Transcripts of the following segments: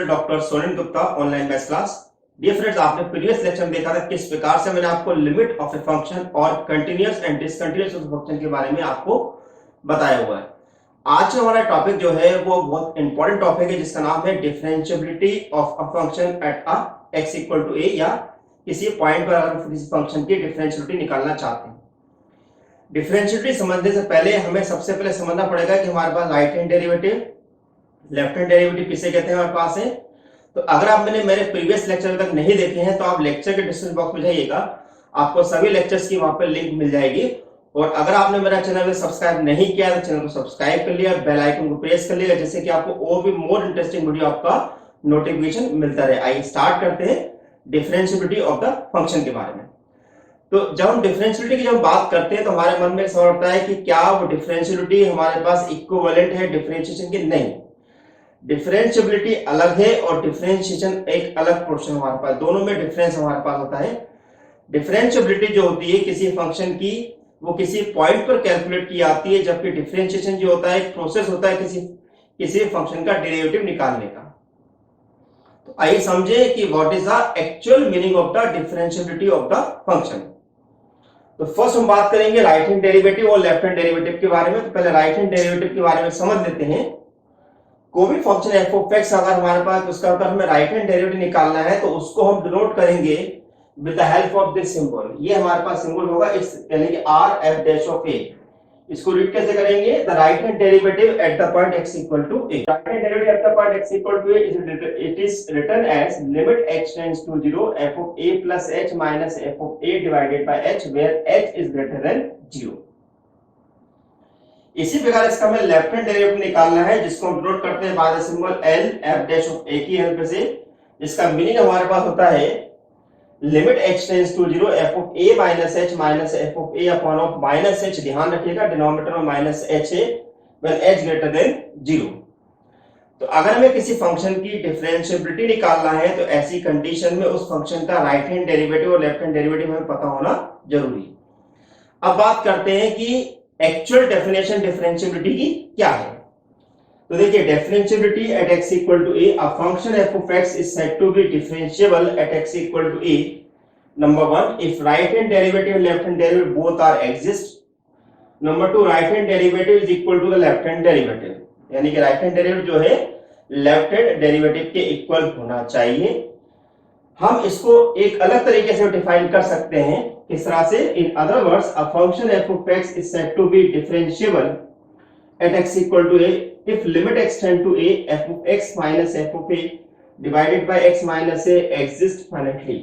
Doctor Sonan Gupta online maths class. Dear friends, आपने previous lecture में देखा था किस प्रकार से मैंने आपको लिमिट ऑफ ए फंक्शन और कंटीन्यूअस एंड डिसकंटीन्यूअस फंक्शन के बारे में आपको बताया हुआ है। आज का हमारा टॉपिक जो है वो बहुत इंपॉर्टेंट टॉपिक है जिसका नाम है differentiability of a function at a x equal to a, या किसी पॉइंट पर अगर किसी फंक्शन की डिफरेंशिएबिलिटी निकालना चाहते हैं। डिफरेंशिएबिलिटी समझने से पहले हमें सबसे पहले समझना पड़ेगा कि हमारे पास right hand derivative, left hand derivative किसे कहते हैं हमारे पास है। तो अगर आप मेरे प्रीवियस लेक्चर तक नहीं देखे हैं तो आप लेक्चर के डिस्क्रिप्शन बॉक्स में जाइएगा, आपको सभी लेक्चर्स की वहां पर लिंक मिल जाएगी। और अगर आपने मेरा चैनल सब्सक्राइब नहीं किया तो चैनल को सब्सक्राइब कर लिया, बेल आइकन को प्रेस कर लिया, जिससे कि आपको और भी मोर इंटरेस्टिंग वीडियो आपका नोटिफिकेशन मिलता रहे। आइए स्टार्ट करते हैं डिफरेंशिएबिलिटी ऑफ द फंक्शन के बारे में। तो जब हम डिफरेंशिएबिलिटी की जब बात करते हैं तो हमारे मन में सवाल उठता है कि क्या वो डिफरेंशिएबिलिटी हमारे पास इक्विवेलेंट है डिफरेंशिएशन की? नहीं, डिफरेंशिएबिलिटी अलग है और डिफरेंशिएशन एक अलग पोर्शन हमारे पास, दोनों में डिफरेंस हमारे पास होता है। डिफरेंशिएबिलिटी जो होती है किसी फंक्शन की, वो किसी पॉइंट पर कैलकुलेट की आती है, जबकि डिफरेंशिएशन जो होता है एक प्रोसेस होता है किसी फंक्शन का डेरिवेटिव निकालने का। तो आइए समझे कि what is the actual meaning of the differentiability of the function. तो फर्स्ट हम बात करेंगे राइट हैंड डेरिवेटिव और लेफ्ट हैंड डेरिवेटिव के बारे में। तो पहले राइट हैंड डेरिवेटिव के बारे में समझ लेते हैं। कोई भी फंक्शन एफ ऑफ एक्स अगर हमारे पास उसका अगर हमें राइट हैंड डेरिवेटिव निकालना है तो उसको हम डिनोट करेंगे with the help of this symbol. ये हमारे पास सिंबल होगा इस, यानी कि r f dash of a. इसको रीड कैसे करेंगे? The right hand derivative at the point x equal to a। Right hand derivative at the point x equal to a it is written as limit x tends to 0 f of a plus h minus f of a divided by h where h is greater than 0। इसी प्रकार इसका हमें left hand derivative निकालना है, जिसको हम denote करते हैं by the symbol L F dash of A की हेल्प से। जिसका मीनिंग हमारे पास होता है limit x tends to 0 f of a minus h minus f of a upon of minus h। ध्यान रखिएगा डिनोमिनेटर में माइनस h है व्हेन h ग्रेटर देन 0। तो अगर हमें किसी फंक्शन की डिफरेंशिएबिलिटी निकालना है तो ऐसी कंडीशन में उस फंक्शन का राइट हैंड डेरिवेटिव और लेफ्ट हैंड डेरिवेटिव हमें पता होना जरूरी है। अब बात करते हैं कि एक्चुअल डेफिनेशन डिफरेंशिएबिलिटी की क्या है। तो देखिए differentiability at x equal to a, a function f of x is said to be differentiable at x equal to a, number 1 if right hand derivative and left hand derivative both are exist, number 2 right hand derivative is equal to the left hand derivative, यानी कि right hand derivative जो है left hand derivative के equal होना चाहिए। हम इसको एक अलग तरीके से डिफाइन कर सकते हैं, किस तरह से? In other words a function f of x is said to be differentiable at x equal to a if limit x tend to a f of x minus f of a divided by x minus a exists finitely।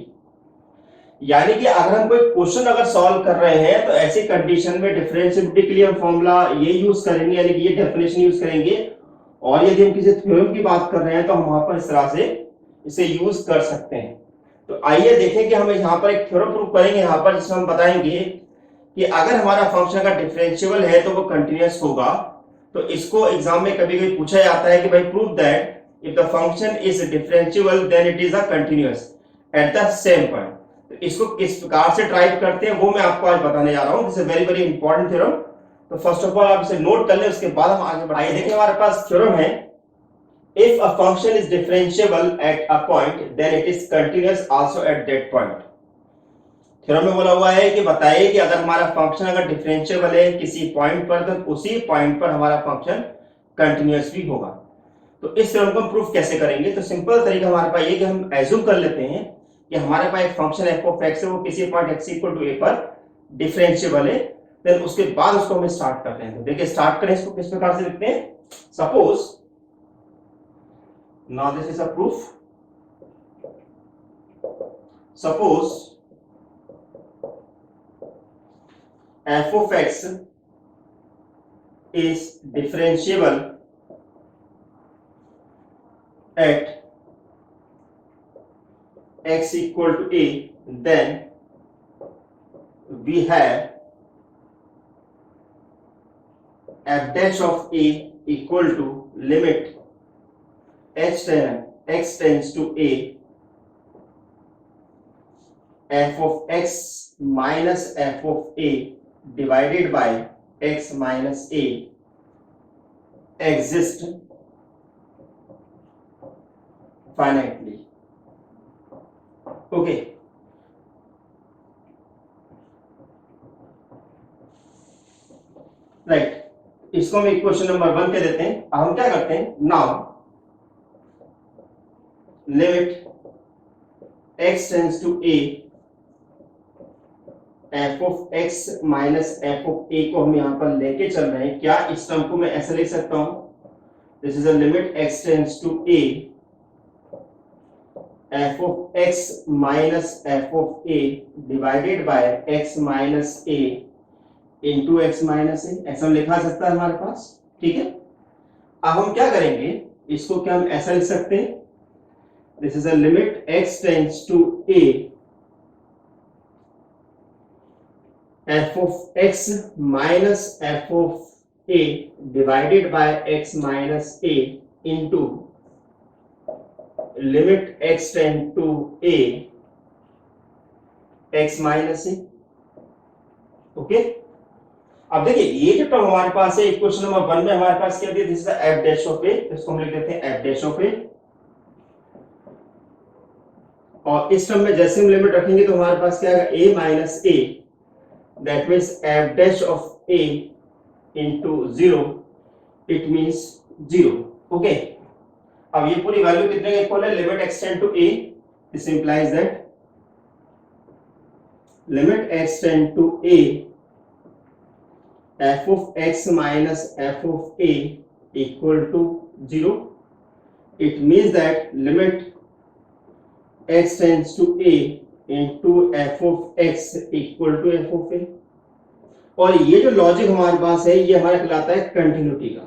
यानी कि अगर हम कोई question अगर solve कर रहे हैं तो ऐसी कंडीशन में डिफरेंशिएबिलिटी के लिए हम फॉर्मूला ये यूज करेंगे, यानी कि ये डेफिनेशन यूज करेंगे। और यदि हम किसी थ्योरम की बात कर रहे हैं तो हम वहां पर इस तरह से इसे यूज कर सकते हैं। तो आइए देखें कि हम यहाँ पर एक थ्योरम प्रूव करेंगे यहाँ पर, जिसमें हम बताएंगे कि अगर हमारा फंक्शन का डिफरेंशिएबल है तो वो कंटीन्यूअस होगा। तो इसको एग्जाम में कभी कभी पूछा जाता है कि भाई prove that if the function is differentiable then it is a continuous at the same point. तो इसको किस प्रकार से ड्राइव करते हैं वो मैं आपको आज बताने जा रहा हूं। This is very very important theorem. तो फर्स्ट ऑफ ऑल आप इसे नोट कर लें, उसके बाद हम आगे बढ़ाएंगे। देखिए हमारे पास थ्योरम है, if a function is differentiable at a point then it is continuous also at that point। Theorem में बोला हुआ है कि बताइए कि अगर हमारा फंक्शन अगर डिफरेंशिएबल है किसी पॉइंट पर तो उसी पॉइंट पर हमारा फंक्शन कंटीन्यूअस भी होगा। तो इस थ्योरम को प्रूफ कैसे करेंगे? तो सिंपल तरीका हमारे पास ये कि हम एज्यूम कर लेते हैं कि हमारे पास एक फंक्शन f of x है, वो किसी point x equal to a पर डिफरेंशिएबल है। देन उसके बाद उसको हम स्टार्ट करते हैं। तो देखिए स्टार्ट करें, इसको किस प्रकार से लिखते हैं। Suppose now this is a proof, suppose f of x is differentiable at x equal to a, then we have f dash of a equal to limit x tends to a, f of x minus f of a divided by x minus a exist finitely. Okay. Right, इसको हम equation number 1 कह देते हैं। अब हम क्या करते हैं, now limit x tends to a, f of x minus f of a को हम यहां पर लेके चल रहे हैं। क्या इस टर्म को मैं ऐसे लिख सकता हूं, this is a limit x tends to a, f of x minus f of a divided by x minus a into x minus a, ऐसा हम लिखा सकता है हमारे पास। ठीक है, अब हम क्या करेंगे, इसको क्या हम ऐसा लिख सकते हैं, this is a limit x tends to a, f of x minus f of a divided by x minus a into limit x tend to a x minus a। Okay, अब देखिए ये जो टर्म हमारे पास है equation number 1 में हमारे पास क्या दिया, this is f dash of a, इसको हम लिख देते हैं f डैश ऑफ a। और इस टर्म में जैसे हम लिमिट रखेंगे तो हमारे पास क्या आएगा, a minus a, that means f dash of a into 0, it means 0। Okay, अब ये पूरी वैल्यू कितने के इक्वल है, limit x tend to a, this implies that limit x tend to a, f of x minus f of a equal to 0, it means that limit x tends to a into f of x equal to f of a। और ये जो logic हमारे पास है ये हमारा कहलाता है continuity का।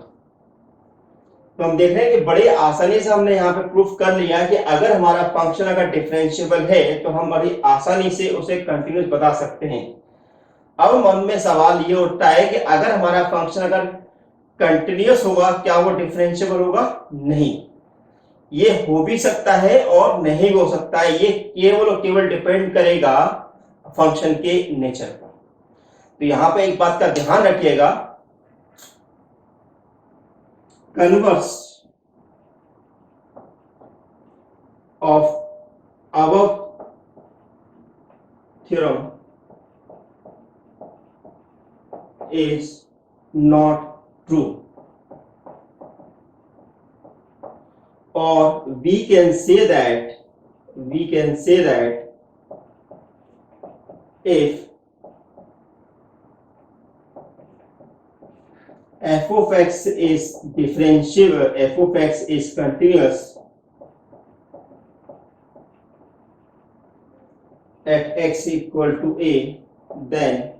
तो हम देख रहे हैं कि बड़ी आसानी से हमने यहाँ पे प्रूफ कर लिया कि अगर हमारा फंक्शन अगर डिफरेंशिएबल है तो हम बड़ी आसानी से उसे कंटिन्यूस बता सकते हैं। अब मन में सवाल ये उठता है कि अगर हमारा फंक्शन अगर कंटिन्यूस होगा क्या वो डिफरेंशिएबल होगा? नहीं, ये हो भी सकता है और नहीं हो सकता है, ये केवल और केवल डिपेंड करेगा फंक्शन के नेचर पर। तो यहां पे एक बात का ध्यान रखिएगा, converse of above theorem is not true, or we can say that if f of x is differentiable, f of x is continuous at x equal to a, then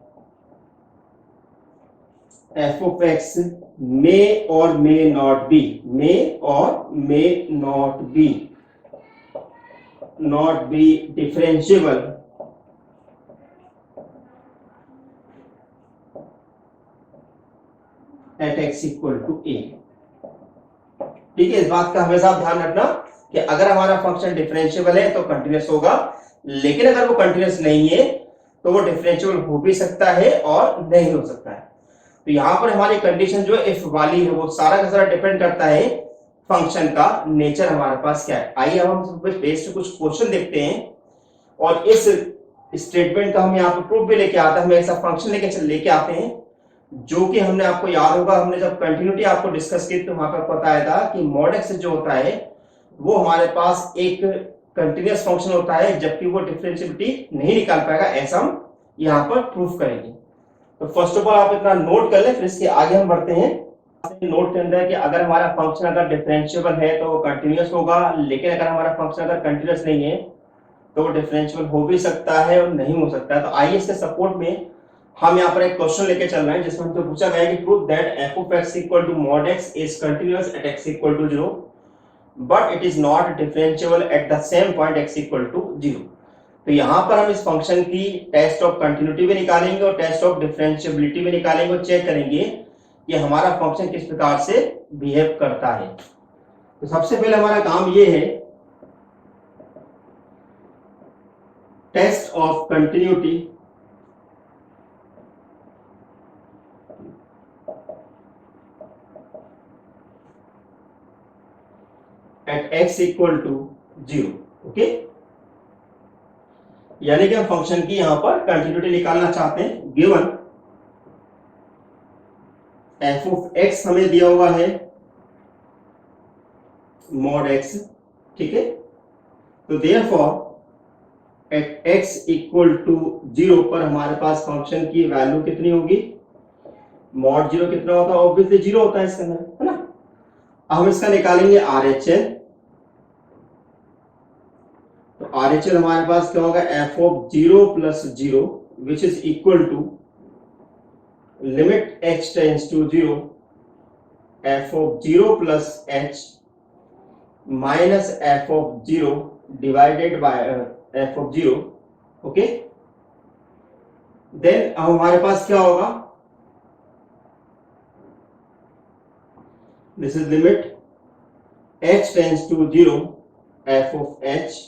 f of x may or may not be differentiable at x equal to a। ठीक है, इस बात का हमेशा ध्यान रखना कि अगर हमारा फंक्शन डिफरेंशिएबल है तो कंटिन्यूस होगा, लेकिन अगर वो कंटिन्यूस नहीं है तो वो डिफरेंशिएबल हो भी सकता है और नहीं हो सकता है। तो यहां पर हमारी कंडीशन जो इफ वाली है वो सारा का सारा डिपेंड करता है फंक्शन का नेचर हमारे पास क्या है। आइए अब हम बेस्ड कुछ क्वेश्चन देखते हैं और इस स्टेटमेंट का हम यहाँ पे प्रूफ भी लेके आते हैं। हम ऐसा फंक्शन लेके आते हैं जो कि हमने आपको याद होगा, हमने जब कंटिन्यूटी आपको डिस्कस की तो वहां पर बताया था कि मॉड एक्स जो होता है वो हमारे पास एक कंटिन्यूअस फंक्शन होता है, जबकि वो डिफरेंशिएबिलिटी नहीं निकाल पाएगा, ऐसा हम यहाँ पर प्रूफ करेंगे। तो फर्स्ट ऑफ ऑल आप इतना नोट कर लें, फिर इसके आगे हम बढ़ते हैं। नोट के अंदर कि अगर हमारा फंक्शन अगर डिफरेंशिएबल है तो वो कंटिन्यूअस होगा, लेकिन अगर हमारा फंक्शन अगर कंटिन्यूअस नहीं है तो वो डिफरेंशिएबल हो भी सकता है और नहीं हो सकता है। तो आइए इसके सपोर्ट में हम यहाँ पर एक क्वेश्चन लेके चल रहे हैं जिसमें हमसे पूछा गया है कि prove that f of x equal to mod x is continuous at x equal to 0 but it is not differentiable at the same point x equal to 0। तो यहाँ पर हम इस फंक्शन की टेस्ट ऑफ कंटिन्यूटी भी निकालेंगे और test of differentiability भी निकालेंगे और चेक करेंगे कि हमारा फंक्शन किस प्रकार से बिहेव करता है। तो सबसे पहले हमारा काम ये है test of continuity at x equal to 0। Okay, यानी कि हम फंक्शन की यहां पर कंटिन्यूटी निकालना चाहते हैं। गिवन एफ ऑफ एक्स हमें दिया हुआ है मॉड एक्स, ठीक है। तो therefore at x equal to 0 पर हमारे पास फंक्शन की वैल्यू कितनी होगी, मॉड 0 कितना होता है, ऑब्वियसली 0 होता है इसके अंदर, है ना। अब हम इसका निकालेंगे RHL। तो RHL हमारे पास क्या होगा, f of 0 plus 0 which is equal to limit x tends to 0 f of 0 plus h minus f of 0 divided by f of 0। Okay, then अब हमारे पास क्या होगा, this is limit h tends to 0 f of h,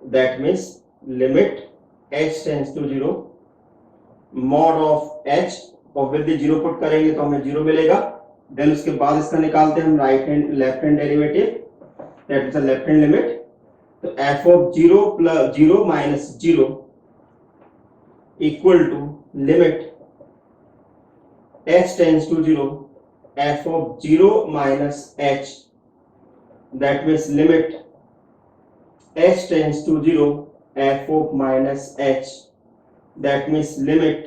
that means limit h tends to 0 mod of h, obviously 0 put करेंगे तो हमें 0 मिलेगा। Then उसके बाद इसका निकालते हैं हम right hand left hand derivative, that is the left hand limit. तो f of 0 plus 0 minus 0 equal to limit h tends to 0 f of 0 minus h, that means limit h tends to 0 f of minus h, that means limit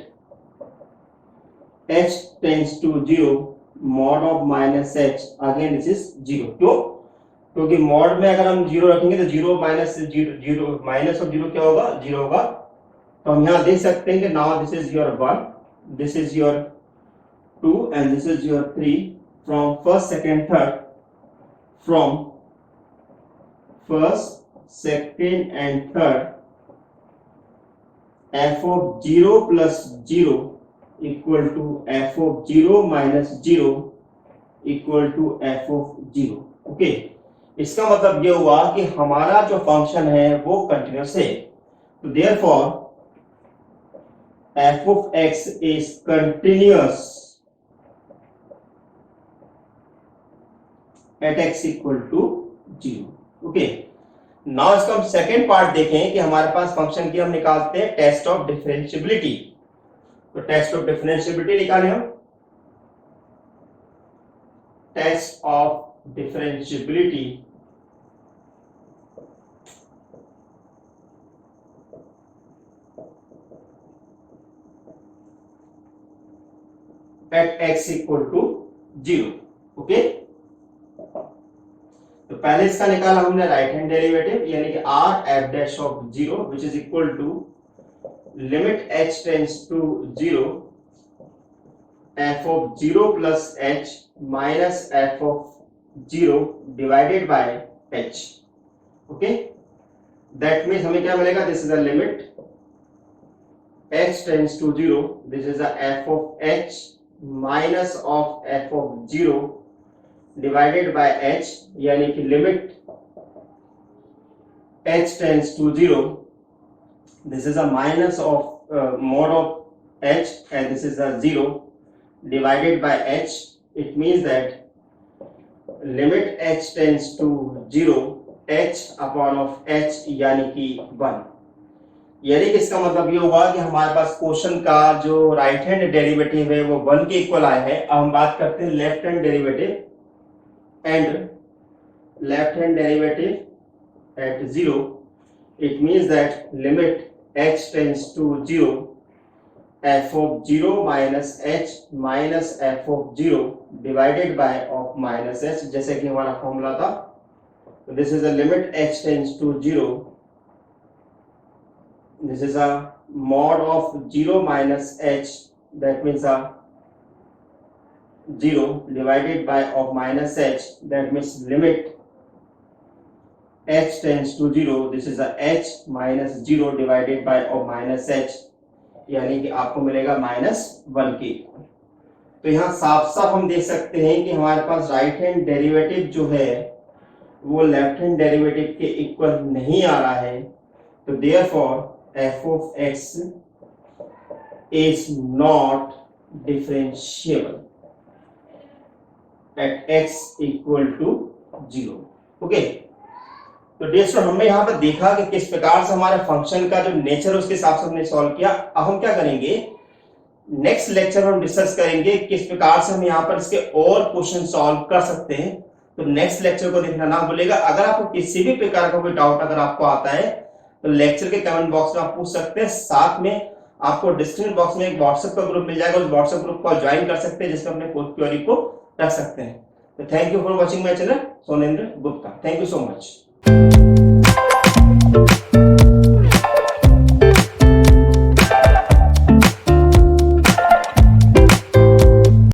h tends to 0 mod of minus h, again this is 0। क्यों, क्योंकि mod में अगर हम 0 रखेंगे तो 0 minus 0 minus of 0 क्या होगा, 0 होगा। तो हम यहां देख सकते हैं कि now this is your 1, this is your 2 and this is your 3 from first second third, from first second and third f of 0 plus 0 equal to f of 0 minus 0 equal to f of 0। Okay, इसका मतलब ये हुआ कि हमारा जो function है वो continuous है। तो therefore f of x is continuous at x equal to 0। Okay, now इसका हम सेकेंड पार्ट देखें कि हमारे पास फंक्शन की हम निकालते हैं टेस्ट ऑफ डिफरेंशिएबिलिटी। तो टेस्ट ऑफ डिफरेंशिएबिलिटी निकालें हम, test of differentiability at x equal to 0। Okay, तो पहले इसका निकाला हमने राइट हैंड डेरिवेटिव, यानी कि r f dash of 0 which is equal to limit h tends to 0 f of 0 plus h minus f of 0 divided by h। Okay, that means हमें क्या मिलेगा, this is a limit h tends to 0, this is a f of h minus of f of 0 divided by h, यानी कि limit h tends to 0, this is a minus of mod of h and this is a 0 divided by h। It means that limit h tends to 0 h upon of h यानी कि 1। यानी कि इसका मतलब ये हुआ कि हमारे पास क्वेश्चन का जो राइट हैंड डेरिवेटिव है वो 1 के इक्वल आया है। अब हम बात करते हैं left hand derivative, and left hand derivative at 0, it means that limit h tends to 0 f of 0 minus h minus f of 0 divided by of minus h, जैसे कि हमारा फॉर्मूला था। this is a limit h tends to 0, this is a mod of 0 minus h, that means a 0 divided by of minus h, that means limit h tends to 0, this is a h minus 0 divided by of minus h, यानी कि आपको मिलेगा -1 के। तो यहाँ साफ साफ हम देख सकते हैं कि हमारे पास राइट हैंड डेरिवेटिव जो है वो लेफ्ट हैंड डेरिवेटिव के इक्वल नहीं आ रहा है, तो therefore f of x is not differentiable at x equal to 0। Okay, तो डियर स्टूडेंट हमने यहाँ पर देखा कि किस प्रकार से हमारे फंक्शन का जो नेचर उसके हिसाब से हमने सॉल्व किया। अब हम क्या करेंगे, नेक्स्ट लेक्चर में हम डिस्कस करेंगे किस प्रकार से हम यहाँ पर इसके और क्वेश्चन सॉल्व कर सकते हैं। तो नेक्स्ट लेक्चर को देखना ना भूलिएगा। अगर आपको किसी भी प्रकार का कोई डाउट अगर आपको आता है तो लेक्चर के कमेंट बॉक्स में आप पूछ सकते हैं। साथ में आपको डिस्क्रिप्शन बॉक्स में एक व्हाट्सएप का ग्रुप मिल जाएगा, उस व्हाट्सएप ग्रुप को ज्वाइन कर सकते हैं जिसमें अपने क्वेरी को रख सकते हैं। तो thank you for watching my channel, Sonendra Gupta. Thank you so much.